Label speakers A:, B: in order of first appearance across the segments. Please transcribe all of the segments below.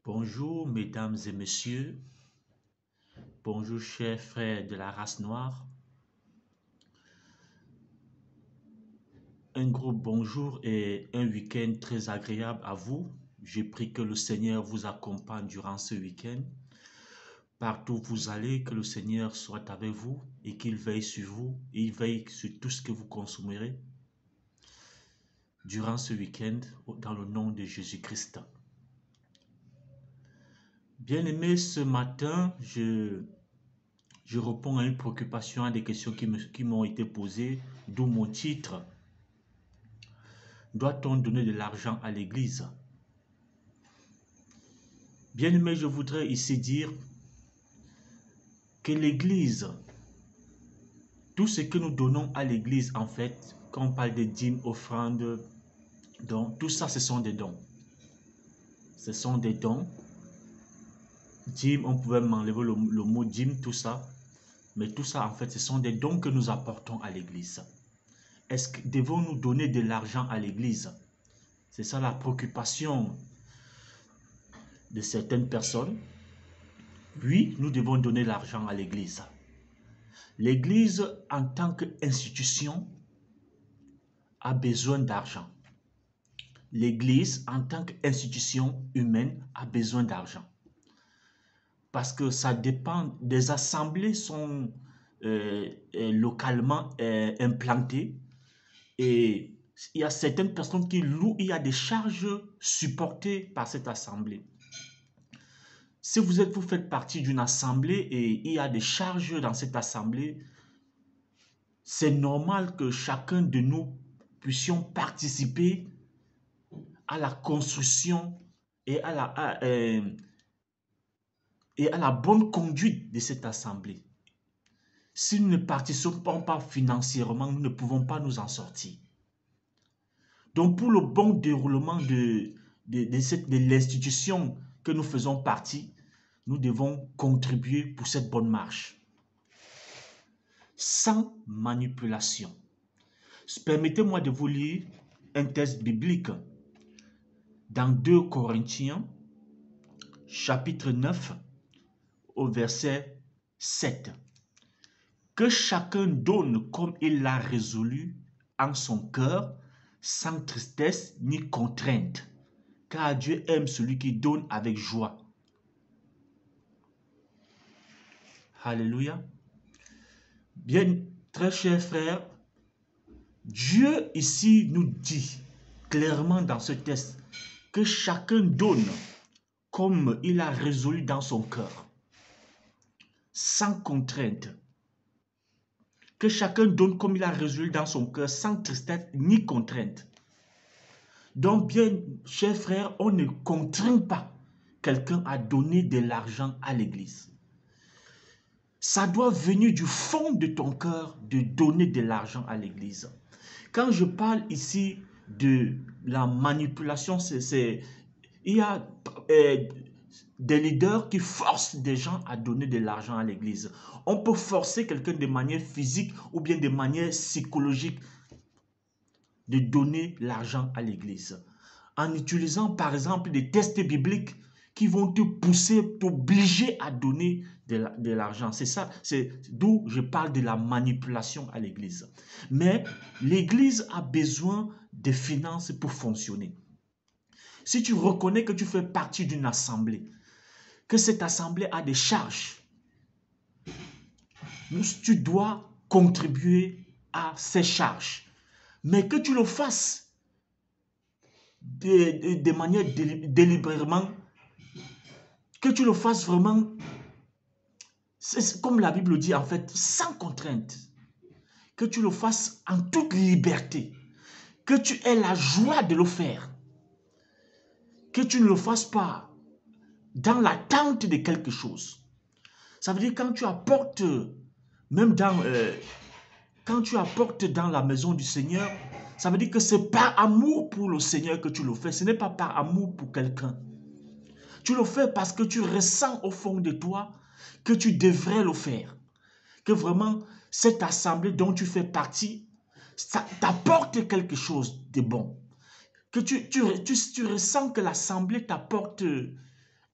A: Bonjour mesdames et messieurs, bonjour chers frères de la race noire. Un gros bonjour et un week-end très agréable à vous. Je prie que le Seigneur vous accompagne durant ce week-end. Partout où vous allez, que le Seigneur soit avec vous et qu'il veille sur vous, il veille sur tout ce que vous consommerez durant ce week-end dans le nom de Jésus-Christ. Bien-aimés, ce matin, je réponds à une préoccupation, à des questions qui m'ont été posées, d'où mon titre. Doit-on donner de l'argent à l'église? Bien-aimé, je voudrais ici dire que l'église, tout ce que nous donnons à l'église, en fait, quand on parle de dîmes, offrandes, dons, tout ça, ce sont des dons. Ce sont des dons. Dîmes, on pouvait m'enlever le mot dîme, tout ça. Mais tout ça, en fait, ce sont des dons que nous apportons à l'église. Est-ce que devons-nous donner de l'argent à l'église? C'est ça la préoccupation de certaines personnes. Oui, nous devons donner l'argent à l'église. L'église, en tant qu'institution, a besoin d'argent. L'église, en tant qu'institution humaine, a besoin d'argent. Parce que ça dépend, des assemblées sont localement implantées et il y a certaines personnes qui louent, il y a des charges supportées par cette assemblée. Si vous faites partie d'une assemblée et il y a des charges dans cette assemblée, c'est normal que chacun de nous puissions participer à la construction et à la bonne conduite de cette assemblée. Si nous ne participons pas financièrement, nous ne pouvons pas nous en sortir. Donc, pour le bon déroulement de l'institution que nous faisons partie, nous devons contribuer pour cette bonne marche. Sans manipulation. Permettez-moi de vous lire un texte biblique dans 2 Corinthiens, chapitre 9, au verset 7. Que chacun donne comme il l'a résolu en son cœur, sans tristesse ni contrainte, car Dieu aime celui qui donne avec joie. Alléluia. Bien, très chers frères, Dieu ici nous dit clairement dans ce texte que chacun donne comme il a résolu dans son cœur, sans contrainte. Que chacun donne comme il a résolu dans son cœur, sans tristesse ni contrainte. Donc bien, chers frères, on ne contraint pas quelqu'un à donner de l'argent à l'église. Ça doit venir du fond de ton cœur de donner de l'argent à l'église. Quand je parle ici de la manipulation, il y a des leaders qui forcent des gens à donner de l'argent à l'église. On peut forcer quelqu'un de manière physique ou bien de manière psychologique de donner l'argent à l'église. En utilisant par exemple des tests bibliques qui vont te pousser, t'obliger à donner de l'argent. C'est ça, c'est d'où je parle de la manipulation à l'église. Mais l'église a besoin de finances pour fonctionner. Si tu reconnais que tu fais partie d'une assemblée, que cette assemblée a des charges, tu dois contribuer à ces charges. Mais que tu le fasses de manière délibérément, que tu le fasses vraiment, comme la Bible dit en fait, sans contrainte. Que tu le fasses en toute liberté. Que tu aies la joie de le faire. Que tu ne le fasses pas dans l'attente de quelque chose. Ça veut dire quand tu apportes, même quand tu apportes dans la maison du Seigneur, ça veut dire que c'est par amour pour le Seigneur que tu le fais. Ce n'est pas par amour pour quelqu'un. Tu le fais parce que tu ressens au fond de toi que tu devrais le faire. Que vraiment, cette assemblée dont tu fais partie, ça t'apporte quelque chose de bon. Que tu ressens que l'assemblée t'apporte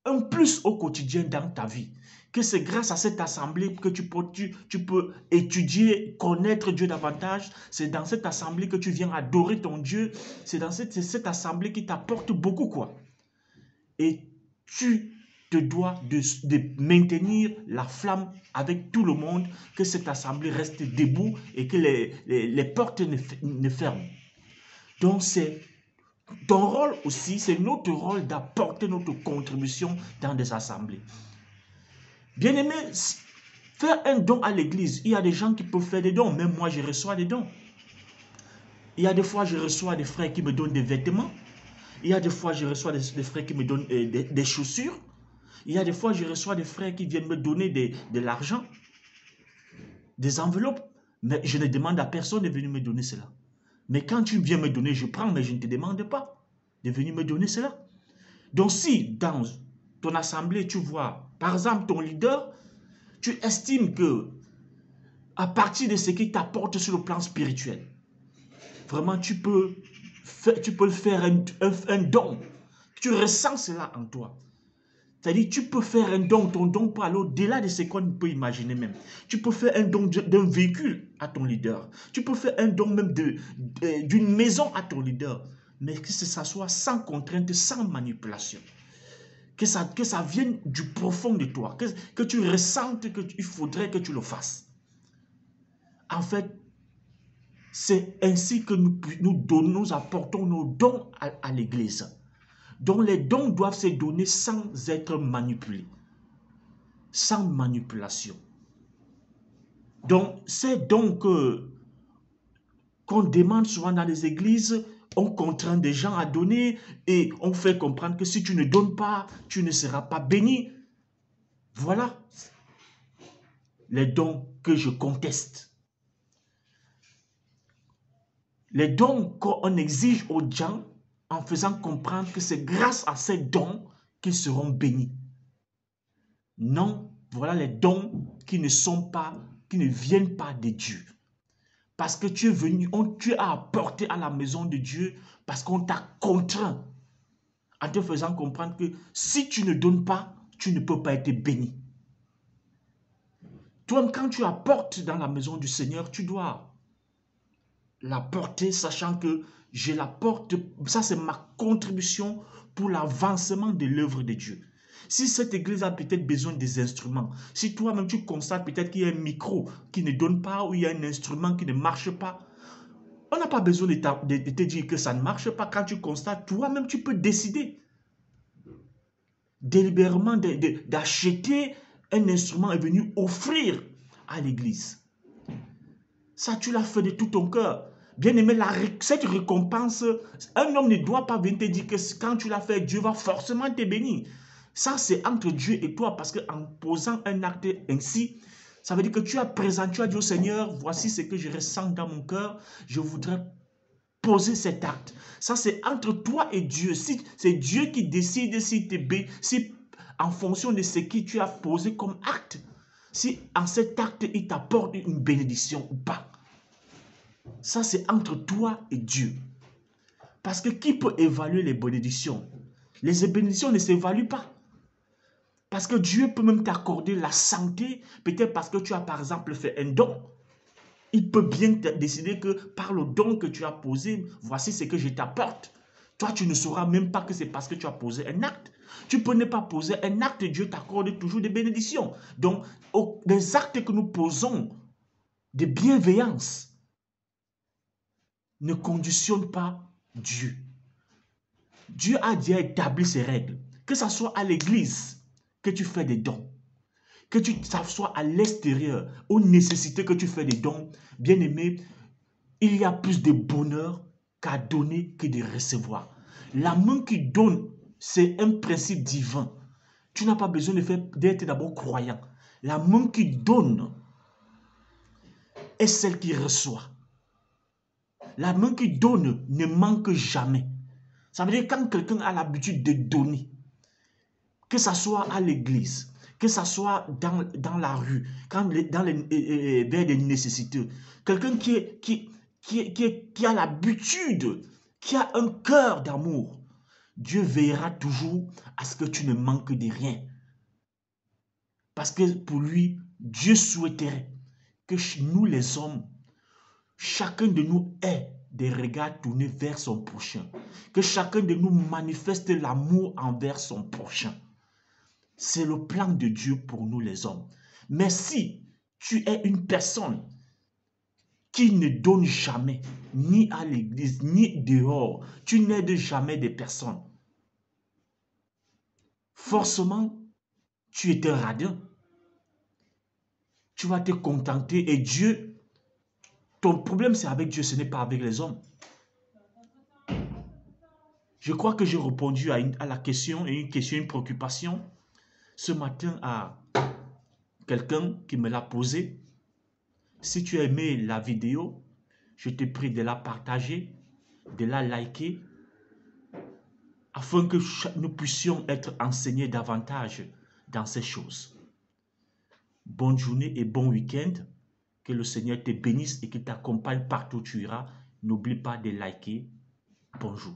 A: un plus au quotidien dans ta vie. Que c'est grâce à cette assemblée que tu peux étudier, connaître Dieu davantage. C'est dans cette assemblée que tu viens adorer ton Dieu. C'est dans cette assemblée qui t'apporte beaucoup, quoi. Et tu te dois de maintenir la flamme avec tout le monde, que cette assemblée reste debout et que les portes ne ferment. Donc c'est ton rôle aussi, c'est notre rôle d'apporter notre contribution dans des assemblées. Bien-aimé, faire un don à l'église, il y a des gens qui peuvent faire des dons, même moi je reçois des dons. Il y a des fois je reçois des frères qui me donnent des vêtements, il y a des fois je reçois des frères qui me donnent des chaussures, il y a des fois je reçois des frères qui viennent me donner de l'argent, des enveloppes, mais je ne demande à personne de venir me donner cela. Mais quand tu viens me donner, je prends, mais je ne te demande pas de venir me donner cela. Donc si dans ton assemblée, tu vois, par exemple, ton leader, tu estimes que à partir de ce qu'il t'apporte sur le plan spirituel, vraiment, tu peux le faire un don. Tu ressens cela en toi. C'est-à-dire, tu peux faire un don, ton don peut aller au-delà de ce qu'on peut imaginer même. Tu peux faire un don d'un véhicule à ton leader. Tu peux faire un don même d'une maison à ton leader. Mais que ça soit sans contrainte, sans manipulation. Que ça vienne du profond de toi. Que tu ressentes qu'il faudrait que tu le fasses. En fait, c'est ainsi que nous apportons nos dons à l'église. Donc les dons doivent se donner sans être manipulés. Sans manipulation. Donc ces dons qu'on demande souvent dans les églises, on contraint des gens à donner et on fait comprendre que si tu ne donnes pas, tu ne seras pas béni. Voilà les dons que je conteste. Les dons qu'on exige aux gens en faisant comprendre que c'est grâce à ces dons qu'ils seront bénis. Non, voilà les dons qui ne viennent pas de Dieu. Parce que tu es venu, tu as apporté à la maison de Dieu parce qu'on t'a contraint en te faisant comprendre que si tu ne donnes pas, tu ne peux pas être béni. Toi, quand tu apportes dans la maison du Seigneur, tu dois l'apporter sachant que je l'apporte, ça c'est ma contribution pour l'avancement de l'œuvre de Dieu. Si cette église a peut-être besoin des instruments, si toi-même tu constates peut-être qu'il y a un micro qui ne donne pas ou il y a un instrument qui ne marche pas, on n'a pas besoin de te dire que ça ne marche pas. Quand tu constates, toi-même tu peux décider délibérément d'acheter un instrument et venir offrir à l'église. Ça, tu l'as fait de tout ton cœur. Bien aimé, cette récompense, un homme ne doit pas venir te dire que quand tu l'as fait, Dieu va forcément te bénir. Ça, c'est entre Dieu et toi, parce qu'en posant un acte ainsi, ça veut dire que tu as présenté, tu as dit au Seigneur, voici ce que je ressens dans mon cœur, je voudrais poser cet acte. Ça, c'est entre toi et Dieu. Si c'est Dieu qui décide si tu es si en fonction de ce que tu as posé comme acte, si en cet acte, il t'apporte une bénédiction ou pas. Ça, c'est entre toi et Dieu. Parce que qui peut évaluer les bénédictions? Les bénédictions ne s'évaluent pas. Parce que Dieu peut même t'accorder la santé, peut-être parce que tu as par exemple fait un don. Il peut bien décider que par le don que tu as posé, voici ce que je t'apporte. Toi, tu ne sauras même pas que c'est parce que tu as posé un acte. Tu peux ne pas poser un acte, Dieu t'accorde toujours des bénédictions. Donc, les actes que nous posons de bienveillance ne conditionnent pas Dieu. Dieu a déjà établi ses règles. Que ce soit à l'église que tu fais des dons, que ça soit à l'extérieur, aux nécessités que tu fais des dons, bien aimé, il y a plus de bonheur qu'à donner que de recevoir. La main qui donne, c'est un principe divin. Tu n'as pas besoin d'être d'abord croyant. La main qui donne est celle qui reçoit. La main qui donne ne manque jamais. Ça veut dire quand quelqu'un a l'habitude de donner, que ce soit à l'église, que ce soit dans la rue, vers des nécessiteux, quelqu'un qui a l'habitude, qui a un cœur d'amour, Dieu veillera toujours à ce que tu ne manques de rien. Parce que pour lui, Dieu souhaiterait que nous les hommes, chacun de nous ait des regards tournés vers son prochain. Que chacun de nous manifeste l'amour envers son prochain. C'est le plan de Dieu pour nous les hommes. Mais si tu es une personne qui ne donne jamais, ni à l'église, ni dehors, tu n'aides jamais des personnes, forcément, tu es un radin. Tu vas te contenter et Dieu, ton problème c'est avec Dieu, ce n'est pas avec les hommes. Je crois que j'ai répondu à la question, une préoccupation ce matin à quelqu'un qui me l'a posé. Si tu as aimé la vidéo, je te prie de la partager, de la liker, afin que nous puissions être enseignés davantage dans ces choses. Bonne journée et bon week-end. Que le Seigneur te bénisse et qu'il t'accompagne partout où tu iras. N'oublie pas de liker. Bonjour.